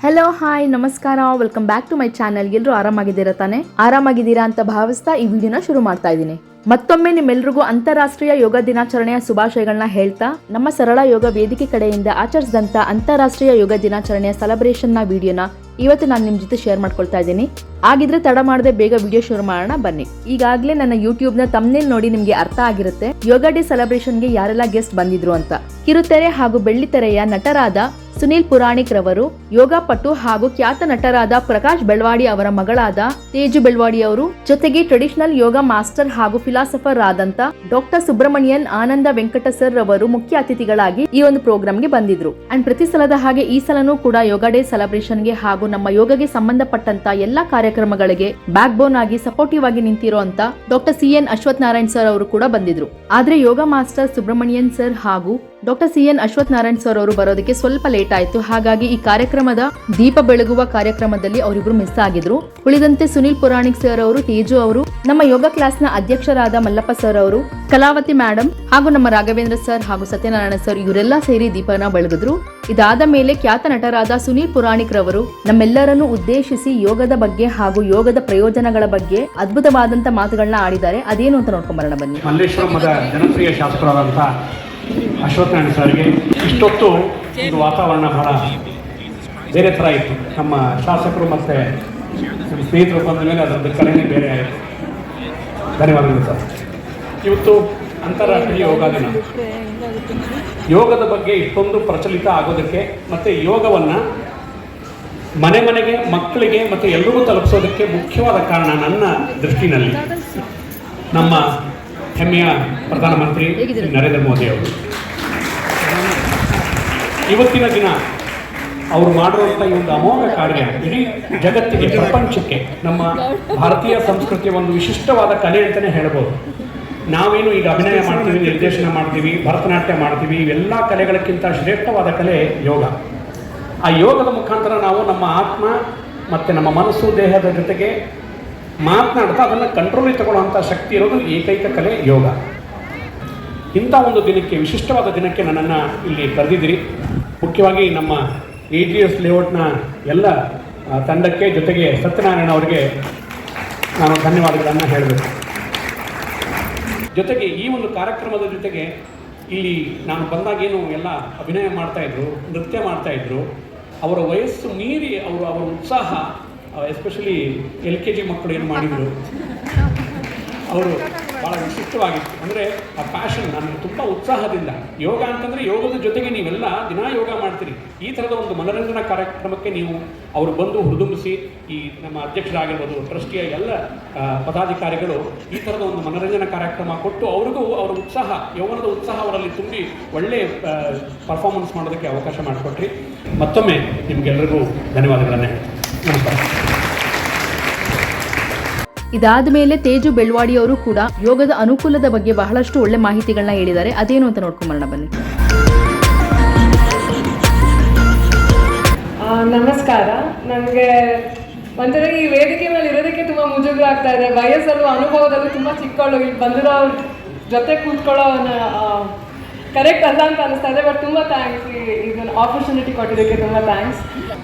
Hello hi ನಮಸ್ಕಾರ, welcome back to my channel. ಎಲ್ಲರೂ ಆರಾಮಾಗಿದ್ದೀರಾ ತಾನೆ? ಆರಾಮಾಗಿದ್ದೀರಾ ಅಂತ ಭಾವಿಸ್ತಾ ಈ ವಿಡಿಯೋನ ಶುರು ಮಾಡ್ತಾ ಇದ್ದೀನಿ. ಮತ್ತೊಮ್ಮೆ ನಿಮ್ಮೆಲ್ರಿಗೂ ಅಂತಾರಾಷ್ಟ್ರೀಯ ಯೋಗ ದಿನಾಚರಣೆಯ ಶುಭಾಶಯಗಳನ್ನ ಹೇಳ್ತಾ, ನಮ್ಮ ಸರಳ ಯೋಗ ವೇದಿಕೆ ಕಡೆಯಿಂದ ಆಚರಿಸಿದಂತ ಅಂತಾರಾಷ್ಟ್ರೀಯ ಯೋಗ ದಿನಾಚರಣೆಯ ಸೆಲೆಬ್ರೇಷನ್ ನ ವಿಡಿಯೋನ ಇವತ್ತು ನಾನು ನಿಮ್ ಜೊತೆ ಶೇರ್ ಮಾಡ್ಕೊಳ್ತಾ ಇದ್ದೀನಿ. ಆಗಿದ್ರೆ ತಡ ಮಾಡದೆ ಬೇಗ ವಿಡಿಯೋ ಶುರು ಮಾಡೋಣ ಬನ್ನಿ. ಈಗಾಗಲೇ ನನ್ನ ಯೂಟ್ಯೂಬ್ ನ ತಮ್ನೇಲ್ ನೋಡಿ ನಿಮ್ಗೆ ಅರ್ಥ ಆಗಿರುತ್ತೆ ಯೋಗ ಡೇ ಸೆಲೆಬ್ರೇಷನ್ ಗೆ ಯಾರೆಲ್ಲ ಗೆಸ್ಟ್ ಬಂದಿದ್ರು ಅಂತ. ಕಿರುತೆರೆ ಹಾಗೂ ಬೆಳ್ಳಿತೆರೆಯ ನಟರಾದ ಸುನೀಲ್ ಪುರಾಣಿಕ್ ರವರು, ಯೋಗ ಪಟು ಹಾಗೂ ಖ್ಯಾತ ನಟರಾದ ಪ್ರಕಾಶ್ ಬೆಳ್ವಾಡಿ ಅವರ ಮಗಳಾದ ತೇಜು ಬೆಳ್ವಾಡಿ ಅವರು, ಜೊತೆಗೆ ಟ್ರೆಡಿಷನಲ್ ಯೋಗ ಮಾಸ್ಟರ್ ಹಾಗೂ ಫಿಲಾಸಫರ್ ಆದಂತ ಡಾಕ್ಟರ್ ಸುಬ್ರಮಣಿಯನ್ ಆನಂದ ವೆಂಕಟ ಸರ್ ರವರು ಮುಖ್ಯ ಅತಿಥಿಗಳಾಗಿ ಈ ಒಂದು ಪ್ರೋಗ್ರಾಮ್ಗೆ ಬಂದಿದ್ರು. ಅಂಡ್ ಪ್ರತಿ ಸಲದ ಹಾಗೆ ಈ ಸಲನೂ ಕೂಡ ಯೋಗ ಡೇ ಸೆಲೆಬ್ರೇಷನ್ಗೆ ಹಾಗೂ ನಮ್ಮ ಯೋಗಗೆ ಸಂಬಂಧಪಟ್ಟಂತ ಎಲ್ಲಾ ಕಾರ್ಯಕ್ರಮಗಳಿಗೆ ಬ್ಯಾಕ್ ಬೋನ್ ಆಗಿ ಸಪೋರ್ಟಿವ್ ಆಗಿ ನಿಂತಿರೋ ಅಂತ doctor CN Ashwath Narayan sir ಅವರು ಕೂಡ ಬಂದಿದ್ರು. ಆದ್ರೆ ಯೋಗ ಮಾಸ್ಟರ್ ಸುಬ್ರಮಣಿಯನ್ ಸರ್ ಹಾಗೂ doctor CN Ashwath Narayan sir ಅವರು ಬರೋದಕ್ಕೆ ಸ್ವಲ್ಪ ಲೇಟ್ ಆಯ್ತು. ಹಾಗಾಗಿ ಈ ಕಾರ್ಯಕ್ರಮದ ದೀಪ ಬೆಳಗುವ ಕಾರ್ಯಕ್ರಮದಲ್ಲಿ ಅವರಿಬ್ರು ಮಿಸ್ ಆಗಿದ್ರು. ಉಳಿದಂತೆ ಸುನೀಲ್ ಪುರಾಣಿಕ್ ಸರ್ ಅವರು, ತೇಜು ಅವರು, ನಮ್ಮ ಯೋಗ ಕ್ಲಾಸ್ ನ ಅಧ್ಯಕ್ಷರಾದ ಮಲ್ಲಪ್ಪ ಸರ್ ಅವರು, ಕಲಾವತಿ ಮೇಡಮ್ ಹಾಗೂ ನಮ್ಮ ರಾಘವೇಂದ್ರ ಸರ್ ಹಾಗೂ ಸತ್ಯನಾರಾಯಣ ಸರ್ ಇವರೆಲ್ಲ ಸೇರಿ ದೀಪನ ಬೆಳಗಿದ್ರು. ಇದಾದ ಮೇಲೆ ಖ್ಯಾತ ನಟರಾದ ಸುನೀಲ್ ಪುರಾಣಿಕ್ ರವರು ನಮ್ಮೆಲ್ಲರನ್ನು ಉದ್ದೇಶಿಸಿ ಯೋಗದ ಬಗ್ಗೆ ಹಾಗೂ ಯೋಗದ ಪ್ರಯೋಜನಗಳ ಬಗ್ಗೆ ಅದ್ಭುತವಾದಂತ ಮಾತುಗಳನ್ನ ಆಡಿದ್ದಾರೆ. ಅದೇನು ಅಂತ ನೋಡ್ಕೊಂಡ್ ಬರೋಣ ಬನ್ನಿ. ಮಲ್ಲೇಶ್ವರಮದ ಜನಪ್ರಿಯ ಶಾಸಕರಾದಂಥ ಅಶ್ವಥ್ ನಾರಾಯಣ್ ಸರ್ಗೆ ಇಷ್ಟೊತ್ತು ಒಂದು ವಾತಾವರಣ ಬಹಳ ಬೇರೆ ಥರ ಇತ್ತು. ನಮ್ಮ ಶಾಸಕರು ಮತ್ತು ನಮ್ಮ ಸ್ನೇಹಿತರು ಬಂದ ಮೇಲೆ ಅದರದ್ದು ಕಲೆನೇ ಬೇರೆ ಆಯಿತು. ಧನ್ಯವಾದಗಳು ಸರ್. ಇವತ್ತು ಅಂತಾರಾಷ್ಟ್ರೀಯ ಯೋಗ ದಿನ. ಯೋಗದ ಬಗ್ಗೆ ಇಷ್ಟೊಂದು ಪ್ರಚಲಿತ ಆಗೋದಕ್ಕೆ ಮತ್ತು ಯೋಗವನ್ನು ಮನೆ ಮನೆಗೆ, ಮಕ್ಕಳಿಗೆ ಮತ್ತು ಎಲ್ಲರಿಗೂ ತಲುಪಿಸೋದಕ್ಕೆ ಮುಖ್ಯವಾದ ಕಾರಣ ನನ್ನ ದೃಷ್ಟಿನಲ್ಲಿ ನಮ್ಮ ಹೆಮ್ಮೆಯ ಪ್ರಧಾನಮಂತ್ರಿ ನರೇಂದ್ರ ಮೋದಿ ಅವರು. ಇವತ್ತಿನ ದಿನ ಅವರು ಮಾಡಿರುವಂಥ ಈ ಒಂದು ಅಮೋಘ ಕಾರ್ಯ ಇಡೀ ಜಗತ್ತಿಗೆ, ಪ್ರಪಂಚಕ್ಕೆ ನಮ್ಮ ಭಾರತೀಯ ಸಂಸ್ಕೃತಿಯ ಒಂದು ವಿಶಿಷ್ಟವಾದ ಕಲೆ ಅಂತಲೇ ಹೇಳ್ಬೋದು. ನಾವೇನು ಈಗ ಅಭಿನಯ ಮಾಡ್ತೀವಿ, ನಿರ್ದೇಶನ ಮಾಡ್ತೀವಿ, ಭರತನಾಟ್ಯ ಮಾಡ್ತೀವಿ, ಇವೆಲ್ಲ ಕಲೆಗಳಕ್ಕಿಂತ ಶ್ರೇಷ್ಠವಾದ ಕಲೆ ಯೋಗ. ಆ ಯೋಗದ ಮುಖಾಂತರ ನಾವು ನಮ್ಮ ಆತ್ಮ ಮತ್ತು ನಮ್ಮ ಮನಸ್ಸು, ದೇಹದ ಜೊತೆಗೆ ಮಾತನಾಡ್ತಾ ಅದನ್ನು ಕಂಟ್ರೋಲಿಗೆ ತಗೊಳ್ಳುವಂಥ ಶಕ್ತಿ ಇರೋದು ಏಕೈಕ ಕಲೆ ಯೋಗ. ಇಂಥ ಒಂದು ದಿನಕ್ಕೆ, ವಿಶಿಷ್ಟವಾದ ದಿನಕ್ಕೆ ನನ್ನನ್ನು ಇಲ್ಲಿ ಕರೆದಿದ್ದೀರಿ. ಮುಖ್ಯವಾಗಿ ನಮ್ಮ AGS ಲೇಔಟ್ನ ಎಲ್ಲ ತಂಡಕ್ಕೆ, ಜೊತೆಗೆ ಸತ್ಯನಾರಾಯಣ ಅವರಿಗೆ ನಾನು ಧನ್ಯವಾದಗಳನ್ನು ಹೇಳಬೇಕು. ಜೊತೆಗೆ ಈ ಒಂದು ಕಾರ್ಯಕ್ರಮದ ಜೊತೆಗೆ ಇಲ್ಲಿ ನಾನು ಬಂದಾಗೇನು ಎಲ್ಲ ಅಭಿನಯ ಮಾಡ್ತಾಯಿದ್ರು, ನೃತ್ಯ ಮಾಡ್ತಾಯಿದ್ರು, ಅವರ ವಯಸ್ಸು ಮೀರಿ ಅವರ ಉತ್ಸಾಹ, ಎಸ್ಪೆಷಲಿ LKG ಮಕ್ಕಳು ಏನು ಮಾಡಿದರು ಅವರು ಭಾಳ ವಿಶಿಷ್ಟವಾಗಿತ್ತು. ಅಂದರೆ ಆ ಪ್ಯಾಷನ್, ನನಗೆ ತುಂಬ ಉತ್ಸಾಹದಿಂದ ಯೋಗ ಅಂತಂದರೆ ಯೋಗದ ಜೊತೆಗೆ ನೀವೆಲ್ಲ ದಿನ ಯೋಗ ಮಾಡ್ತೀರಿ. ಈ ಥರದ ಒಂದು ಮನರಂಜನಾ ಕಾರ್ಯಕ್ರಮಕ್ಕೆ ನೀವು ಅವರು ಬಂದು ಹುರಿದುಂಬಿಸಿ, ಈ ನಮ್ಮ ಅಧ್ಯಕ್ಷರಾಗಿರ್ಬೋದು, ಟ್ರಸ್ಟಿಯ ಎಲ್ಲ ಪದಾಧಿಕಾರಿಗಳು ಈ ಥರದ ಒಂದು ಮನರಂಜನಾ ಕಾರ್ಯಕ್ರಮ ಕೊಟ್ಟು ಅವ್ರಿಗೂ ಅವರ ಉತ್ಸಾಹ, ಯೌವನದ ಉತ್ಸಾಹ ಅವರಲ್ಲಿ ತುಂಬಿ ಒಳ್ಳೆಯ ಪರ್ಫಾರ್ಮೆನ್ಸ್ ಮಾಡೋದಕ್ಕೆ ಅವಕಾಶ ಮಾಡಿಕೊಟ್ರಿ. ಮತ್ತೊಮ್ಮೆ ನಿಮಗೆಲ್ಲರಿಗೂ ಧನ್ಯವಾದಗಳನ್ನು. ನಮಸ್ಕಾರ. ಇದಾದ ಮೇಲೆ ತೇಜು ಬೆಳ್ವಾಡಿ ಅವರು ಕೂಡ ಯೋಗದ ಅನುಕೂಲದ ಬಗ್ಗೆ ಬಹಳಷ್ಟು ಒಳ್ಳೆ ಮಾಹಿತಿಗಳನ್ನ ಹೇಳಿದ್ದಾರೆ. ಅದೇನು ಅಂತ ನೋಡ್ಕೊಂಬರೋಣ ಬನ್ನಿ. ನಮಸ್ಕಾರ. ನನಗೆ ಒಂಥರ ಈ ವೇದಿಕೆ ಮೇಲೆ ಇರೋದಕ್ಕೆ ತುಂಬ ಮುಜುಗರ ಆಗ್ತಾ ಇದೆ. ವಯಸ್ಸಲ್ಲೂ ಅನುಭವದಲ್ಲೂ ತುಂಬ ಚಿಕ್ಕವಳು. ಇಲ್ಲಿ ಬಂದಿರೋ ಜೊತೆ ಕೂತ್ಕೊಳ್ಳೋ ಕರೆಕ್ಟ್ ಅಲ್ಲ ಅಂತ ಅನಿಸ್ತಾ ಇದೆ. ಬಟ್ ತುಂಬ ಥ್ಯಾಂಕ್ಸ್, ಇದನ್ನು ಆಪರ್ಚುನಿಟಿ ಕೊಟ್ಟಿದ್ದಕ್ಕೆ ತುಂಬ ಥ್ಯಾಂಕ್ಸ್.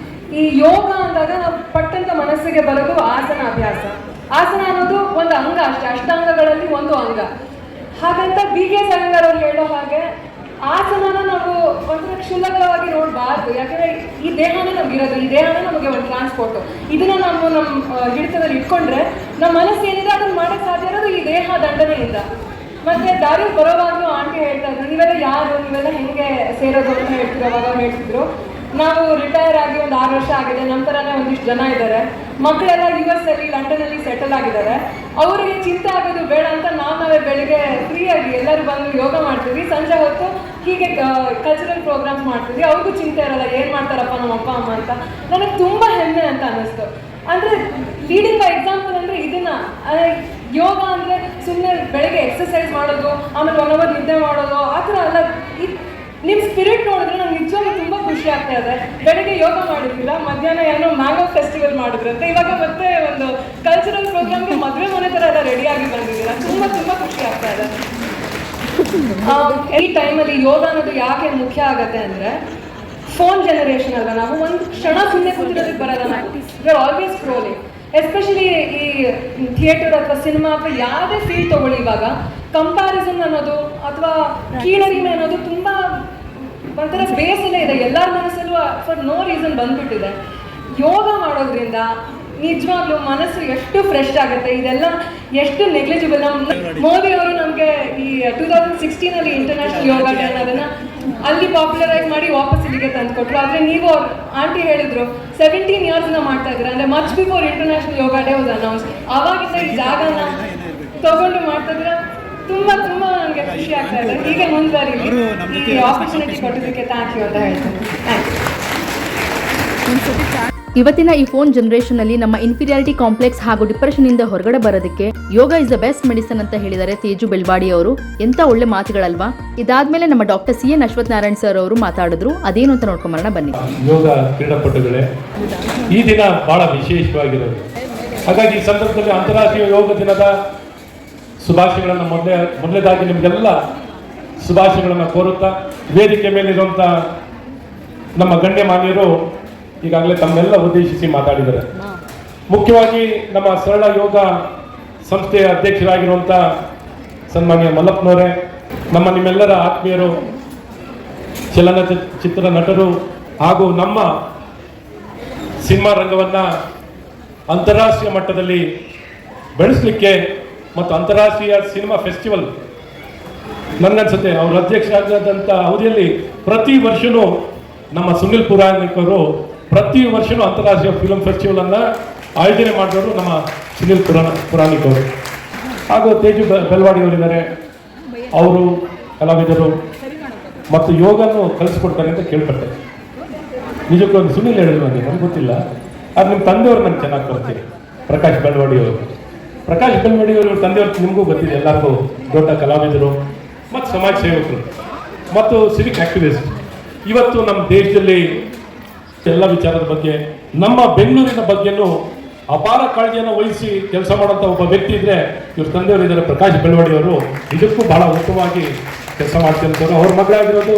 ಈ ಯೋಗ ಅಂದಾಗ ನಾವು ಪಟ್ಟಂತ ಮನಸ್ಸಿಗೆ ಬರೋದು ಆಸನ ಅಭ್ಯಾಸ. ಆಸನ ಅನ್ನೋದು ಒಂದು ಅಂಗ ಅಷ್ಟೇ, ಅಷ್ಟಾಂಗಗಳಲ್ಲಿ ಒಂದು ಅಂಗ. ಹಾಗಂತ BK ಸರಂಗರ್ ಅವ್ರು ಹೇಳೋ ಹಾಗೆ ಆಸನನ ನಾವು ಒಂಥರ ಕ್ಷುಲ್ಲಕವಾಗಿ ನೋಡಬಾರ್ದು. ಯಾಕಂದರೆ ಈ ದೇಹನೇ ನಮಗಿರೋದು, ಈ ದೇಹನೇ ನಮಗೆ ಒಂದು ಟ್ರಾನ್ಸ್ಪೋರ್ಟು. ಇದನ್ನು ನಾವು ನಮ್ಮ ಹಿಡಿತದಲ್ಲಿ ಇಟ್ಕೊಂಡ್ರೆ ನಮ್ಮ ಮನಸ್ಸು ಏನಿದೆ ಅದನ್ನು ಮಾಡೋಕ್ಕೆ ಸಾಧ್ಯ ಇರೋದು ಈ ದೇಹ ದಂಡನೆಯಿಂದ. ಮತ್ತು ದಾರಿ ಬರೋವಾಗಲೂ ಆಂಟಿ ಹೇಳ್ತಾ ಇದ್ರು, ನೀವೆಲ್ಲ ಯಾರು, ನೀವೆಲ್ಲ ಹೆಂಗೆ ಸೇರೋದು ಅಂತ ಹೇಳ್ತಿದ್ರು. ಅವಾಗ ಹೇಳ್ತಿದ್ರು, ನಾವು ರಿಟೈರ್ ಆಗಿ ಒಂದು 6 ವರ್ಷ ಆಗಿದೆ, ನಮ್ಮ ಥರನೇ ಒಂದಿಷ್ಟು ಜನ ಇದ್ದಾರೆ, ಮಕ್ಕಳೆಲ್ಲ US ಅಲ್ಲಿ, ಲಂಡನಲ್ಲಿ ಸೆಟಲ್ ಆಗಿದ್ದಾರೆ. ಅವರಿಗೆ ಚಿಂತೆ ಆಗೋದು ಬೇಡ ಅಂತ ನಾವೇ ಬೆಳಿಗ್ಗೆ ಫ್ರೀಯಾಗಿ ಎಲ್ಲರೂ ಬಂದು ಯೋಗ ಮಾಡ್ತೀವಿ. ಸಂಜೆ ಹೊತ್ತು ಹೀಗೆ ಕಲ್ಚರಲ್ ಪ್ರೋಗ್ರಾಮ್ಸ್ ಮಾಡ್ತೀವಿ. ಅವ್ರಿಗೂ ಚಿಂತೆ ಇರಲ್ಲ, ಏನು ಮಾಡ್ತಾರಪ್ಪ ನಮ್ಮ ಅಪ್ಪ ಅಮ್ಮ ಅಂತ. ನನಗೆ ತುಂಬ ಹೆಮ್ಮೆ ಅಂತ ಅನ್ನಿಸ್ತು. ಅಂದರೆ ಲೀಡಿಂಗ್ ಬೈ ಎಕ್ಸಾಂಪಲ್ ಅಂದರೆ ಇದನ್ನು, ಯೋಗ ಅಂದರೆ ಸುಮ್ಮನೆ ಬೆಳಗ್ಗೆ ಎಕ್ಸಸೈಸ್ ಮಾಡೋದು, ಆಮೇಲೆ 1 hour ನಿದ್ದೆ ಮಾಡೋದು ಆ ಥರ ಅಲ್ಲ. ನಿಮ್ಮ ಸ್ಪಿರಿಟ್ ನೋಡಿದ್ರೆ ನಂಗೆ ನಿಜವಾಗ್ಲೂ ತುಂಬ ಖುಷಿ ಆಗ್ತಾ ಇದೆ. ಬೆಳಗ್ಗೆ ಯೋಗ ಮಾಡಿದ್ದಿಲ್ಲ, ಮಧ್ಯಾಹ್ನ ಏನೋ ಮ್ಯಾಂಗೋ ಫೆಸ್ಟಿವಲ್ ಮಾಡಿದ್ರಂತೆ, ಇವಾಗ ಮತ್ತೆ ಒಂದು ಕಲ್ಚರಲ್ ಪ್ರೋಗ್ರಾಮ್ಗೆ ಮದುವೆ ಮನೆ ಥರ ಎಲ್ಲ ರೆಡಿಯಾಗಿ ಬಂದಿದ್ದೀರ. ತುಂಬ ತುಂಬ ಖುಷಿ ಆಗ್ತಾ ಇದೆ. ಈ ಟೈಮಲ್ಲಿ ಯೋಗ ಅನ್ನೋದು ಯಾಕೆ ಮುಖ್ಯ ಆಗುತ್ತೆ ಅಂದರೆ ಫೋನ್ ಜನರೇಷನ್ ಅಲ್ವಾ ನಾವು, ಒಂದು ಕ್ಷಣ ಸುಮ್ಮನೆ ಕೂತಿರೋದಕ್ಕೆ ಬರಲ್ಲ ನಾವು, we are always scrolling. Especially ಈ ಥಿಯೇಟರ್ ಅಥವಾ ಸಿನಿಮಾ ಅಥವಾ ಯಾವುದೇ ಫೀಲ್ಡ್ ತಗೊಳ್ಳಿ, ಇವಾಗ ಕಂಪ್ಯಾರಿಸನ್ ಅನ್ನೋದು ಅಥವಾ ಕೀಳರಿಮೆ ಅನ್ನೋದು ತುಂಬ ಒಂಥರ ಬೇಸಲ್ಲೇ ಇದೆ ಎಲ್ಲರ ಮನಸ್ಸಲ್ಲೂ, ಫಾರ್ ನೋ ರೀಸನ್ ಬಂದ್ಬಿಟ್ಟಿದೆ. ಯೋಗ ಮಾಡೋದ್ರಿಂದ ನಿಜವಾಗ್ಲೂ ಮನಸ್ಸು ಎಷ್ಟು ಫ್ರೆಶ್ ಆಗುತ್ತೆ, ಇದೆಲ್ಲ ಎಷ್ಟು ನೆಗ್ಲಿಜಿಬಲ್. ನಮ್ಮ ಮೋದಿ ಅವರು ನಮಗೆ ಈ 2016 ಇಂಟರ್ನ್ಯಾಷನಲ್ ಯೋಗ ಡೇ ಅನ್ನೋದನ್ನ ಅಲ್ಲಿ ಪಾಪ್ಯುಲರೈಸ್ ಮಾಡಿ ವಾಪಸ್ ಇಲ್ಲಿಗೆ ತಂದುಕೊಟ್ರು. ಆದರೆ ನೀವು ಆಂಟಿ ಹೇಳಿದ್ರು 17 years ಮಾಡ್ತಾ ಇದ್ದೀರಾ, ಅಂದರೆ much before international yoga day was announce. ಆವಾಗಿಂದ ಈ ಜಾಗನ ತಗೊಂಡು ಮಾಡ್ತಾ ಇದ್ದೀರಾ, ತುಂಬ ತುಂಬ ನನಗೆ ಖುಷಿ ಆಗ್ತಾ ಇದೆ. ಹೀಗೆ ಮುಂದುವರಿ, ಈ ಆಪರ್ಚುನಿಟಿ ಕೊಟ್ಟಿದ್ದಕ್ಕೆ ಥ್ಯಾಂಕ್ ಯು ಅಂತ ಹೇಳ್ತೀನಿ. ಥ್ಯಾಂಕ್ಸ್. ಇವತ್ತಿನ ಈ ಫೋನ್ ಜನರೇಷನ್ ಅಲ್ಲಿ ನಮ್ಮ ಇನ್ಫೀರಿಯಾರಿಟಿ ಕಾಂಪ್ಲೆಕ್ಸ್ ಹಾಗೂ ಡಿಪ್ರೆಷನ್ ಇಂದ ಹೊರಗಡೆ ಬರೋದಕ್ಕೆ ಯೋಗ ಇಸ್ ದ ಬೆಸ್ಟ್ ಮೆಡಿಸನ್ ಅಂತ ಹೇಳಿದ್ದಾರೆ ತೇಜು ಬೆಳ್ವಾಡಿ ಅವರು. ಎಂತ ಒಳ್ಳೆ ಮಾತುಗಳಲ್ವಾ. ಇದಾದ್ಮೇಲೆ ನಮ್ಮ doctor CN Ashwath Narayan sir ಅವರು ಮಾತಾಡಿದ್ರು. ಅದೇನು ಅಂತ ನೋಡ್ಕೊಂಬರೋಣ ಬನ್ನಿ. ಯೋಗ ಕ್ರೀಡಾಪಟುಗಳೇ, ಈ ದಿನ ಬಹಳ ವಿಶೇಷವಾಗಿರೋದು. ಹಾಗಾಗಿ ಈ ಸಂದರ್ಭದಲ್ಲಿ ಅಂತಾರಾಷ್ಟ್ರೀಯ ಯೋಗ ದಿನದ ಶುಭಾಶಯಗಳನ್ನು ಮೊದಲೇದಾಗಿ ನಿಮಗೆಲ್ಲ ಶುಭಾಶಯಗಳನ್ನು ಕೋರುತ್ತಾ, ವೇದಿಕೆ ಮೇಲಿರುವಂಥ ನಮ್ಮ ಗಣ್ಯಮಾನ್ಯರು ಈಗಾಗಲೇ ತಮ್ಮೆಲ್ಲ ಉದ್ದೇಶಿಸಿ ಮಾತಾಡಿದ್ದಾರೆ. ಮುಖ್ಯವಾಗಿ ನಮ್ಮ ಸರಳ ಯೋಗ ಸಂಸ್ಥೆಯ ಅಧ್ಯಕ್ಷರಾಗಿರುವಂಥ ಸನ್ಮಾನ್ಯ ಮಲ್ಲಪ್ಪನವರೇ, ನಿಮ್ಮೆಲ್ಲರ ಆತ್ಮೀಯರು, ಚಲನಚಿತ್ರ ನಟರು ಹಾಗೂ ನಮ್ಮ ಸಿನಿಮಾ ರಂಗವನ್ನು ಅಂತಾರಾಷ್ಟ್ರೀಯ ಮಟ್ಟದಲ್ಲಿ ಬೆಳೆಸಲಿಕ್ಕೆ ಮತ್ತು ಅಂತಾರಾಷ್ಟ್ರೀಯ ಸಿನಿಮಾ ಫೆಸ್ಟಿವಲ್ ನನ್ನನ್ಸುತ್ತೆ ಅವರು ಅಧ್ಯಕ್ಷರಾದಂಥ ಅವಧಿಯಲ್ಲಿ ಪ್ರತಿ ವರ್ಷವೂ ನಮ್ಮ ಸುನಿಲ್ ಪುರಾಣಿಕರು ಪ್ರತಿ ವರ್ಷವೂ ಅಂತಾರಾಷ್ಟ್ರೀಯ ಫಿಲ್ಮ್ ಫೆಸ್ಟಿವಲ್ ಅನ್ನು ಆಯೋಜನೆ ಮಾಡಿದವರು ನಮ್ಮ ಸುನಿಲ್ ಪುರಾಣಿಕ್ ಅವರು. ಹಾಗೂ ತೇಜು ಬೆಳ್ವಾಡಿ ಅವರಿದ್ದಾರೆ, ಅವರು ಕಲಾವಿದರು ಮತ್ತು ಯೋಗನ್ನು ಕಲಿಸ್ಕೊಡ್ತಾರೆ ಅಂತ ಕೇಳ್ಪಟ್ಟೆ. ನಿಜಕ್ಕೂ ಒಂದು ಸುನಿಲ್ ಹೇಳಿದ್ರು ನನಗೆ ಗೊತ್ತಿಲ್ಲ, ಅದು ನಿಮ್ಮ ತಂದೆಯವರು ನಂಗೆ ಚೆನ್ನಾಗಿ ಬರ್ತೀವಿ. ಪ್ರಕಾಶ್ ಬೆಳ್ವಾಡಿ ಅವರು ತಂದೆಯವ್ರು ನಿಮಗೂ ಗೊತ್ತಿದೆ, ಎಲ್ಲರಿಗೂ ದೊಡ್ಡ ಕಲಾವಿದರು ಮತ್ತು ಸಮಾಜ ಸೇವಕರು ಮತ್ತು ಸಿವಿಕ್ ಆಕ್ಟಿವಿಸ್ಟ್. ಇವತ್ತು ನಮ್ಮ ದೇಶದಲ್ಲಿ ಎಲ್ಲ ವಿಚಾರದ ಬಗ್ಗೆ, ನಮ್ಮ ಬೆಂಗಳೂರಿನ ಬಗ್ಗೆನೂ ಅಪಾರ ಕಾಳಜಿಯನ್ನು ವಹಿಸಿ ಕೆಲಸ ಮಾಡುವಂಥ ಒಬ್ಬ ವ್ಯಕ್ತಿ ಇದ್ದರೆ ಇವ್ರ ತಂದೆಯವರು ಇದ್ದಾರೆ, ಪ್ರಕಾಶ್ ಬೆಳ್ವಾಡಿ ಅವರು. ಇದಕ್ಕೂ ಬಹಳ ಉತ್ತಮವಾಗಿ ಕೆಲಸ ಮಾಡ್ತಿರ್ತಾರೆ. ಅವ್ರ ಮಗಳಾಗಿರೋದು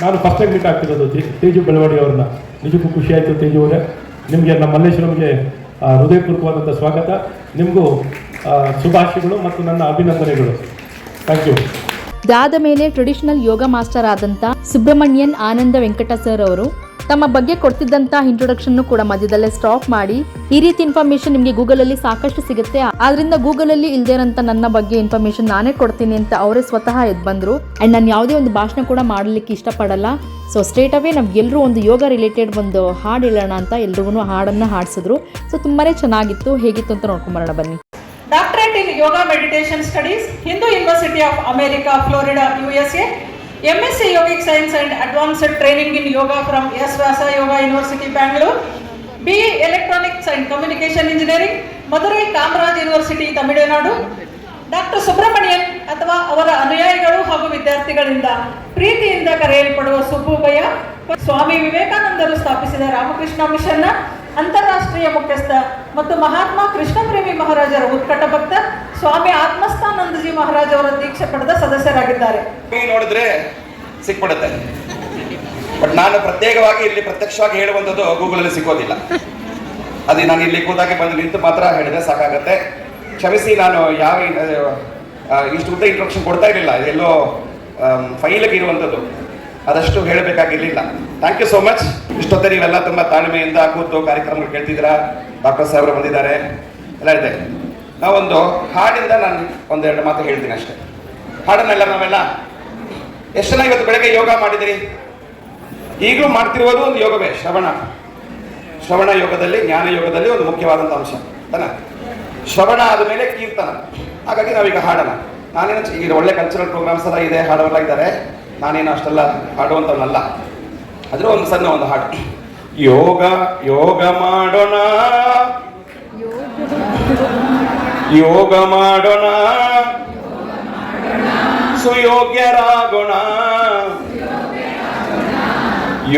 ನಾನು ಫಸ್ಟ್ ಟೈಮ್ ಮೀಟ್ ಆಗ್ತಿರೋದು ತೇಜು ಬೆಳ್ವಾಡಿ ಅವ್ರನ್ನ. ನಿಜಕ್ಕೂ ಖುಷಿ ಆಯಿತು ತೇಜು ಅವರೇ. ನಿಮಗೆ ನಮ್ಮ ಮಲ್ಲೇಶ್ವರಂಗೆ ಹೃದಯಪೂರ್ವಕವಾದಂಥ ಸ್ವಾಗತ. ನಿಮಗೂ ಶುಭಾಶಯಗಳು ಮತ್ತು ನನ್ನ ಅಭಿನಂದನೆಗಳು. Thank you. ಇದಾದ ಮೇಲೆ ಟ್ರೆಡಿಷನಲ್ ಯೋಗ ಮಾಸ್ಟರ್ ಆದಂಥ ಸುಬ್ರಹ್ಮಣ್ಯನ್ ಆನಂದ ವೆಂಕಟ ಸರ್ ಅವರು ತಮ್ಮ ಬಗ್ಗೆ ಕೊಡ್ತಿದ್ದಂಥ ಇಂಟ್ರೊಡಕ್ಷನ್ ಕೂಡ ಮಧ್ಯದಲ್ಲೇ ಸ್ಟಾಪ್ ಮಾಡಿ, ಈ ರೀತಿ ಇನ್ಫಾರ್ಮೇಶನ್ ನಿಮಗೆ ಗೂಗಲಲ್ಲಿ ಸಾಕಷ್ಟು ಸಿಗುತ್ತೆ, ಆದ್ರಿಂದ ಗೂಗಲಲ್ಲಿ ಇಲ್ಲದೇ ಇರೋಂಥ ನನ್ನ ಬಗ್ಗೆ ಇನ್ಫಾರ್ಮೇಶನ್ ನಾನೇ ಕೊಡ್ತೀನಿ ಅಂತ ಅವರೇ ಸ್ವತಃ ಎದ್ದು ಬಂದರು. ಆ್ಯಂಡ್ ನಾನು ಯಾವುದೇ ಒಂದು ಭಾಷಣ ಕೂಡ ಮಾಡಲಿಕ್ಕೆ ಇಷ್ಟಪಡಲ್ಲ. ಸೊ ಸ್ಟ್ರೇಟ್ ಅವೇ ನಮ್ಗೆಲ್ಲರೂ ಒಂದು ಯೋಗ ರಿಲೇಟೆಡ್ ಒಂದು ಹಾಡು ಹೇಳೋಣ ಅಂತ ಎಲ್ರಿಗೂ ಹಾಡನ್ನು ಹಾಡಿಸಿದ್ರು. ಸೊ ತುಂಬಾ ಚೆನ್ನಾಗಿತ್ತು. ಹೇಗಿತ್ತು ಅಂತ ನೋಡ್ಕೊಂಬರೋಣ ಬನ್ನಿ. Doctorate in Yoga Meditation Studies, Hindu University of America, Florida, USA. MSc Yogic Science and Advanced Training in Yoga from S. Vyasa Yoga University, Bangalore. BE Electronics and Communication Engineering, Madurai Kamaraj University, Tamil Nadu. Doctor Subramanian ಅಥವಾ ಅವರ ಅನುಯಾಯಿಗಳು ಹಾಗೂ ವಿದ್ಯಾರ್ಥಿಗಳಿಂದ ಪ್ರೀತಿಯಿಂದ ಕರೆಯಲ್ಪಡುವ ಸುಬ್ಬುಬಯ್ಯ, ಸ್ವಾಮಿ ವಿವೇಕಾನಂದರು ಸ್ಥಾಪಿಸಿದ ರಾಮಕೃಷ್ಣ ಮಿಷನ್ನ ಅಂತಾರಾಷ್ಟ್ರೀಯ ಮುಖ್ಯಸ್ಥ ಮತ್ತು ಮಹಾತ್ಮ ಕೃಷ್ಣ ಪ್ರೇಮಿ ಮಹಾರಾಜರ ಉತ್ಕಟ ಭಕ್ತ, ಸ್ವಾಮಿ ಆತ್ಮಸ್ಥಾನಂದಜಿ ಮಹಾರಾಜ್ ಅವರ ದೀಕ್ಷೆ ಪಡೆದ ಸದಸ್ಯರಾಗಿದ್ದಾರೆ. ನೋಡಿದ್ರೆ ಸಿಕ್ಬಿಡುತ್ತೆ, ಬಟ್ ನಾನು ಪ್ರತ್ಯೇಕವಾಗಿ ಇಲ್ಲಿ ಪ್ರತ್ಯಕ್ಷವಾಗಿ ಹೇಳುವಂಥದ್ದು ಗೂಗಲಲ್ಲಿ ಸಿಗೋದಿಲ್ಲ. ಅದೇ ನಾನು ಇಲ್ಲಿ ಕೂತಾಗೆ ಬಂದು ನಿಂತು ಮಾತ್ರ ಹೇಳಿದ್ರೆ ಸಾಕಾಗತ್ತೆ. ಕ್ಷಮಿಸಿ, ನಾನು ಯಾವ ಇಷ್ಟು ಉದ್ದ ಇಂಟ್ರೊಡಕ್ಷನ್ ಕೊಡ್ತಾ ಇರಲಿಲ್ಲ, ಎಲ್ಲೋ ಫೈಲಿಗೆ ಇರುವಂಥದ್ದು, ಅದಷ್ಟು ಹೇಳಬೇಕಾಗಿರಲಿಲ್ಲ. Thank you so much. ಇಷ್ಟೊತ್ತೆ ನೀವೆಲ್ಲ ತುಂಬ ತಾಳ್ಮೆಯಿಂದ ಕೂತು ಕಾರ್ಯಕ್ರಮಗಳು ಕೇಳ್ತಿದ್ದೀರಾ. ಡಾಕ್ಟರ್ ಸಾಹೇಬರು ಬಂದಿದ್ದಾರೆ, ಎಲ್ಲ ಇದೆ. ನಾವೊಂದು ಹಾಡಿಂದ ನಾನು ಒಂದೆರಡು ಮಾತು ಹೇಳ್ತೀನಿ ಅಷ್ಟೇ. ಹಾಡನ್ನೆಲ್ಲ ನಾವೆಲ್ಲ ಎಷ್ಟು ಜನ ಇವತ್ತು ಬೆಳಗ್ಗೆ ಯೋಗ ಮಾಡಿದಿರಿ? ಈಗಲೂ ಮಾಡ್ತಿರುವುದು ಒಂದು ಯೋಗವೇ, ಶ್ರವಣ ಯೋಗದಲ್ಲಿ, ಜ್ಞಾನ ಯೋಗದಲ್ಲಿ ಒಂದು ಮುಖ್ಯವಾದಂಥ ಅಂಶ ತಾನ. ಶ್ರವಣ ಆದ ಮೇಲೆ ಕೀರ್ತನ. ಹಾಗಾಗಿ ನಾವೀಗ ಹಾಡೋಣ. ನಾನೇನು ಈಗ ಒಳ್ಳೆ ಕಲ್ಚರಲ್ ಪ್ರೋಗ್ರಾಮ್ಸ್ ಎಲ್ಲ ಇದೆ, ಹಾಡೋರೆಲ್ಲ ಇದ್ದಾರೆ. ನಾನೇನು ಅಷ್ಟೆಲ್ಲ ಹಾಡುವಂಥವನ್ನಲ್ಲ. ಅದ್ರ ಒಂದು ಸಣ್ಣ ಒಂದು ಹಾಡು. ಯೋಗ ಯೋಗ ಮಾಡೋಣ, ಯೋಗ ಮಾಡೋಣ, ಸುಯೋಗ್ಯರಾಗೋಣ,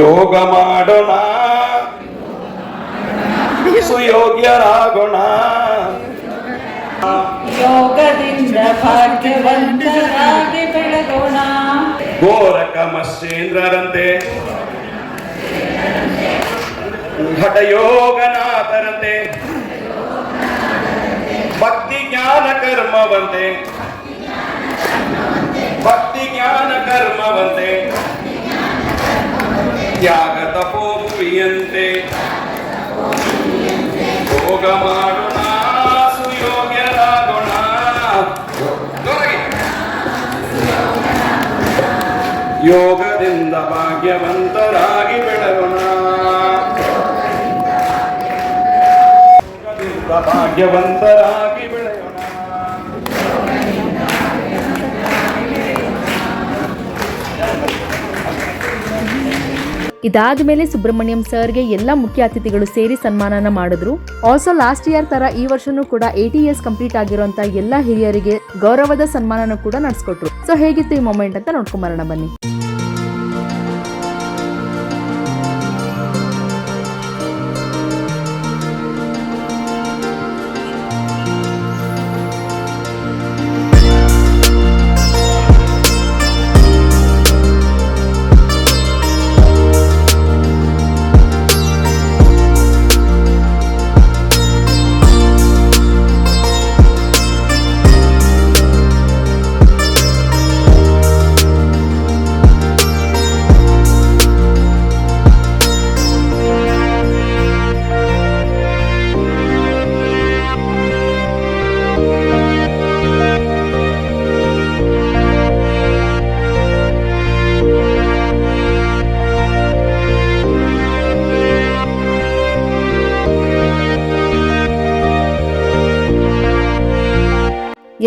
ಯೋಗ ಮಾಡೋಣ, ಸುಯೋಗ್ಯರಾಗೋಣ, ಯೋಗದಿಂದ ಭಾಗ್ಯವಂತರಾಗಿ ಬೆಳಗೋಣ. ಗೋರಕ ಮತ್ಸ್ಯೇಂದ್ರರಂತೆ ಹಠಯೋಗನಾಥರಂತೆ ಭಕ್ತಿ ಜ್ಞಾನ ಕರ್ಮವಂತೆ ಭಕ್ತಿ ಜ್ಞಾನ ಕರ್ಮವಂತೆ ತ್ಯಾಗ ತಪೋಭುವಿಯಂತೆ ಯೋಗ ಮಾಡೋಣ ಸುಯೋಗ್ಯರಾಗೋಣ. ಯೋಗದಿಂದ ಭಾಗ್ಯವಂತರಾಗಿ ಬೆಳೆಯೋಣ. ಯೋಗದಿಂದ ಭಾಗ್ಯವಂತರಾಗಿ ಬೆಳೆಯೋಣ. ಇದಾದ ಮೇಲೆ ಸುಬ್ರಹ್ಮಣ್ಯಂ ಸರ್ಗೆ ಎಲ್ಲ ಮುಖ್ಯ ಅತಿಥಿಗಳು ಸೇರಿ ಸನ್ಮಾನನ ಮಾಡಿದ್ರು. ಆಲ್ಸೋ ಲಾಸ್ಟ್ ಇಯರ್ ತರ ಈ ವರ್ಷನೂ ಕೂಡ 80 ಇಯರ್ಸ್ ಕಂಪ್ಲೀಟ್ ಆಗಿರುವಂತ ಎಲ್ಲ ಹಿರಿಯರಿಗೆ ಗೌರವದ ಸನ್ಮಾನನೂ ಕೂಡ ನಡೆಸ್ಕೊಟ್ರು. ಸೊ ಹೇಗಿತ್ತು ಈ ಮೊಮೆಂಟ್ ಅಂತ ನೋಡ್ಕೊಂಬರೋಣ ಬನ್ನಿ.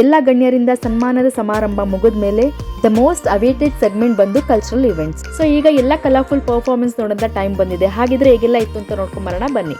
ಎಲ್ಲ ಗಣ್ಯರಿಂದ ಸನ್ಮಾನದ ಸಮಾರಂಭ ಮುಗಿದ ಮೇಲೆ ದ ಮೋಸ್ಟ್ ಅವೇಟೆಡ್ ಸೆಗ್ಮೆಂಟ್ ಬಂದು ಕಲ್ಚರಲ್ ಇವೆಂಟ್ಸ್. ಸೊ ಈಗ ಎಲ್ಲ ಕಲರ್ಫುಲ್ ಪರ್ಫಾರ್ಮೆನ್ಸ್ ನೋಡೋಂಥ ಟೈಮ್ ಬಂದಿದೆ. ಹಾಗಿದ್ರೆ ಹೇಗೆಲ್ಲ ಇತ್ತು ಅಂತ ನೋಡ್ಕೊಂಬರೋಣ ಬನ್ನಿ.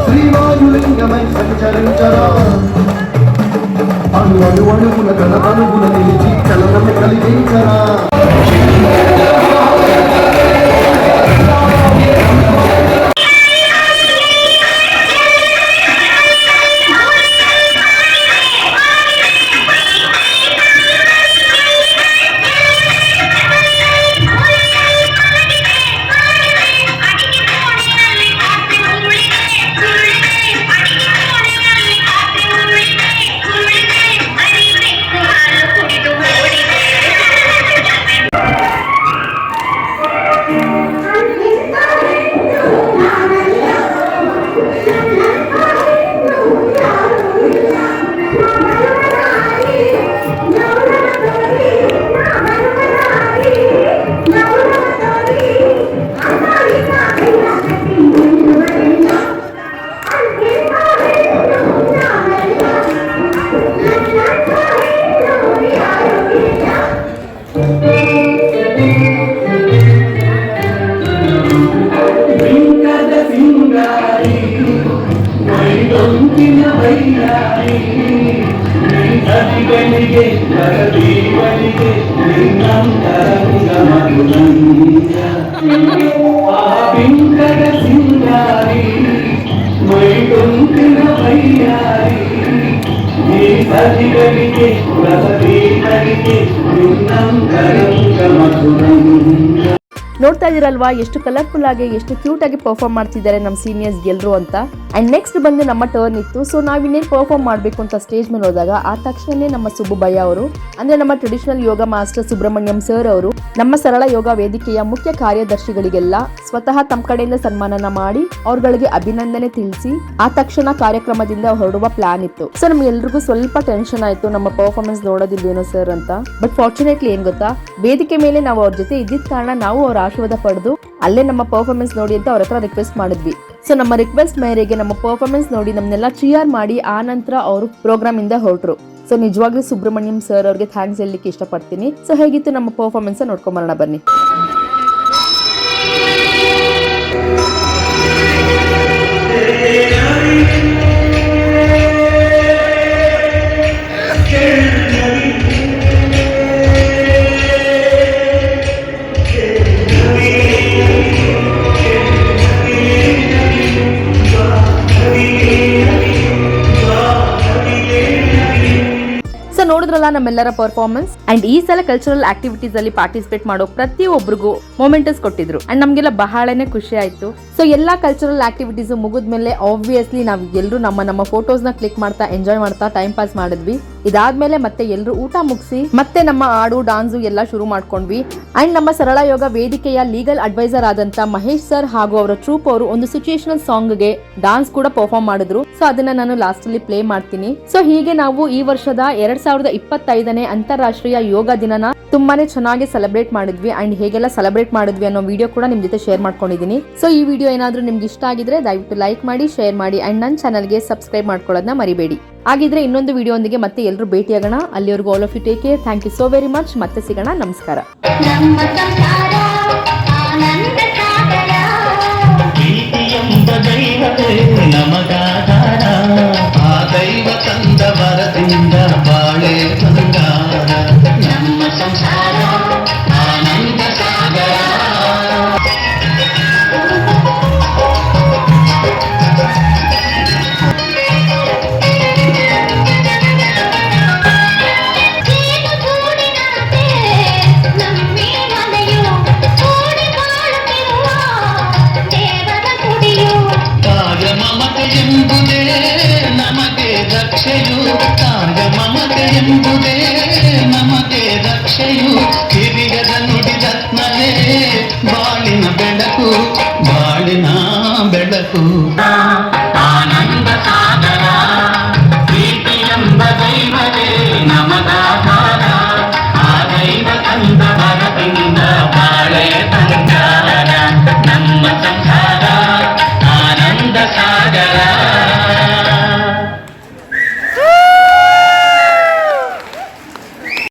శ్రీవాయులింగమై సంచరించరా అణు అణు అణువుల కణ అణువుల నిలిచి చలనము కలిగించరా. ನೋಡ್ತಾ ಇದೀರಲ್ವಾ ಎಷ್ಟು ಕಲರ್ಫುಲ್ ಆಗಿ ಎಷ್ಟು ಕ್ಯೂಟ್ ಆಗಿ ಪರ್ಫಾರ್ಮ್ ಮಾಡ್ತಿದ್ದಾರೆ ನಮ್ಮ ಸೀನಿಯರ್ಸ್ ಗೆಲ್ರು ಅಂತ. ಅಂಡ್ ನೆಕ್ಸ್ಟ್ ಬಂದು ನಮ್ಮ ಟರ್ನ್ ಇತ್ತು. ಸೊ ನಾವಿನ್ನೇನು ಪರ್ಫಾರ್ಮ್ ಮಾಡಬೇಕು ಅಂತ ಸ್ಟೇಜ್ ಮೇಲೆ ಹೋದಾಗ ಆ ತಕ್ಷಣನೇ ನಮ್ಮ ಸುಬ್ಬು ಭಯ್ಯ ಅವರು ಅಂದ್ರೆ ನಮ್ಮ ಟ್ರೆಡಿಷನಲ್ ಯೋಗ ಮಾಸ್ಟರ್ ಸುಬ್ರಹ್ಮಣ್ಯಂ ಸರ್ ಅವರು ನಮ್ಮ ಸರಳ ಯೋಗ ವೇದಿಕೆಯ ಮುಖ್ಯ ಕಾರ್ಯದರ್ಶಿಗಳಿಗೆಲ್ಲ ಸ್ವತಃ ತಮ್ಮ ಕಡೆಯಿಂದ ಸನ್ಮಾನನ ಮಾಡಿ ಅವ್ರಗಳಿಗೆ ಅಭಿನಂದನೆ ತಿಳಿಸಿ ಆ ತಕ್ಷಣ ಕಾರ್ಯಕ್ರಮದಿಂದ ಹೊರಡುವ ಪ್ಲಾನ್ ಇತ್ತು. ಸೊ ನಮ್ಗೆಲ್ರಿಗೂ ಸ್ವಲ್ಪ ಟೆನ್ಷನ್ ಆಯ್ತು, ನಮ್ಮ ಪರ್ಫಾರ್ಮೆನ್ಸ್ ನೋಡೋದಿಲ್ವೇನೋ ಸರ್ ಅಂತ. ಬಟ್ ಫಾರ್ಚುನೇಟ್ಲಿ ಏನ್ ಗೊತ್ತಾ, ವೇದಿಕೆ ಮೇಲೆ ನಾವು ಅವ್ರ ಜೊತೆ ಇದ್ದಿದ್ದ ಕಾರಣ ನಾವು ಅವ್ರ ಆಶೀರ್ವಾದ ಪಡೆದು ಅಲ್ಲೇ ನಮ್ಮ ಪರ್ಫಾರ್ಮೆನ್ಸ್ ನೋಡಿ ಅಂತ ಅವ್ರ ಹತ್ರ ರಿಕ್ವೆಸ್ಟ್ ಮಾಡಿದ್ವಿ. ಸೊ ನಮ್ಮ ರಿಕ್ವೆಸ್ಟ್ ಮೇರೆಗೆ ನಮ್ಮ ಪರ್ಫಾರ್ಮೆನ್ಸ್ ನೋಡಿ ನಮ್ಮನ್ನೆಲ್ಲ ಚಿಯರ್ ಮಾಡಿ ಆ ನಂತರ ಅವರು ಪ್ರೋಗ್ರಾಮ್ ಇಂದ ಹೊರಟ್ರು. ಸೊ ನಿಜವಾಗ್ಲೂ ಸುಬ್ರಹ್ಮಣ್ಯಂ ಸರ್ ಅವ್ರಿಗೆ ಥ್ಯಾಂಕ್ಸ್ ಹೇಳಲಿಕ್ಕೆ ಇಷ್ಟಪಡ್ತೀನಿ. ಸೊ ಹೇಗಿತ್ತು ನಮ್ಮ ಪರ್ಫಾರ್ಮೆನ್ಸ್ ನೋಡ್ಕೊಂಬರೋಣ ಬನ್ನಿ. ನೋಡಿದ್ರಲ್ಲ ನಮ್ಮೆಲ್ಲರ ಪರ್ಫಾರ್ಮೆನ್ಸ್. ಅಂಡ್ ಈ ಸಲ ಕಲ್ಚರಲ್ ಆಕ್ಟಿವಿಟೀಸ್ ಅಲ್ಲಿ ಪಾರ್ಟಿಸಿಪೇಟ್ ಮಾಡೋ ಪ್ರತಿಯೊಬ್ಬರಿಗೂ ಮೊಮೆಂಟಸ್ ಕೊಟ್ಟಿದ್ರು. ಅಂಡ್ ನಮ್ಗೆಲ್ಲ ಬಹಳನೇ ಖುಷಿ ಆಯ್ತು. ಸೊ ಎಲ್ಲಾ ಕಲ್ಚರಲ್ ಆಕ್ಟಿವಿಟೀಸ್ ಮುಗಿದ್ಮೇಲೆ ಆಬ್ವಿಯಸ್ಲಿ ನಾವು ಎಲ್ಲರೂ ನಮ್ಮ ಫೋಟೋಸ್ ನ ಕ್ಲಿಕ್ ಮಾಡ್ತಾ ಎಂಜಾಯ್ ಮಾಡ್ತಾ ಟೈಮ್ ಪಾಸ್ ಮಾಡಿದ್ವಿ. ಇದಾದ್ಮೇಲೆ ಮತ್ತೆ ಎಲ್ಲರೂ ಊಟ ಮುಗಿಸಿ ಮತ್ತೆ ನಮ್ಮ ಹಾಡು ಡಾನ್ಸು ಎಲ್ಲ ಶುರು ಮಾಡ್ಕೊಂಡ್ವಿ. ಅಂಡ್ ನಮ್ಮ ಸರಳ ಯೋಗ ವೇದಿಕೆಯ ಲೀಗಲ್ ಅಡ್ವೈಸರ್ ಆದಂತ ಮಹೇಶ್ ಸರ್ ಹಾಗೂ ಅವರ ಟ್ರೂಪ್ ಅವರು ಒಂದು ಸಿಚುಯೇಷನಲ್ ಸಾಂಗ್ ಗೆ ಡಾನ್ಸ್ ಕೂಡ ಪರ್ಫಾರ್ಮ್ ಮಾಡಿದ್ರು. ಸೊ ಅದನ್ನ ನಾನು ಲಾಸ್ಟ್ ಅಲ್ಲಿ ಪ್ಲೇ ಮಾಡ್ತೀನಿ. ಸೊ ಹೀಗೆ ನಾವು ಈ ವರ್ಷದ 2025ನೇ ಅಂತಾರಾಷ್ಟ್ರೀಯ ಯೋಗ ದಿನನ ತುಂಬಾನೇ ಚೆನ್ನಾಗಿ ಸೆಲೆಬ್ರೇಟ್ ಮಾಡಿದ್ವಿ. ಅಂಡ್ ಹೇಗೆಲ್ಲ ಸೆಲೆಬ್ರೇಟ್ ಮಾಡಿದ್ವಿ ಅನ್ನೋ ವಿಡಿಯೋ ಕೂಡ ನಿಮ್ ಜೊತೆ ಶೇರ್ ಮಾಡ್ಕೊಂಡಿದ್ದೀನಿ. ಸೊ ಈ ವಿಡಿಯೋ ಏನಾದ್ರೂ ನಿಮ್ಗೆ ಇಷ್ಟ ಆಗಿದ್ರೆ ದಯವಿಟ್ಟು ಲೈಕ್ ಮಾಡಿ, ಶೇರ್ ಮಾಡಿ ಅಂಡ್ ನನ್ನ ಚಾನಲ್ಗೆ ಸಬ್ಸ್ಕ್ರೈಬ್ ಮಾಡ್ಕೊಳ್ಳೋದನ್ನ ಮರಿಬೇಡಿ. ಹಾಗಿದ್ರೆ ಇನ್ನೊಂದು ವಿಡಿಯೋ ಒಂದಿಗೆ ಮತ್ತೆ ಎಲ್ಲರೂ ಭೇಟಿಯಾಗೋಣ. ಅಲ್ಲಿವರೆಗೂ all of you take care. Thank you so very much. ಮತ್ತೆ ಸಿಗೋಣ. ನಮಸ್ಕಾರ.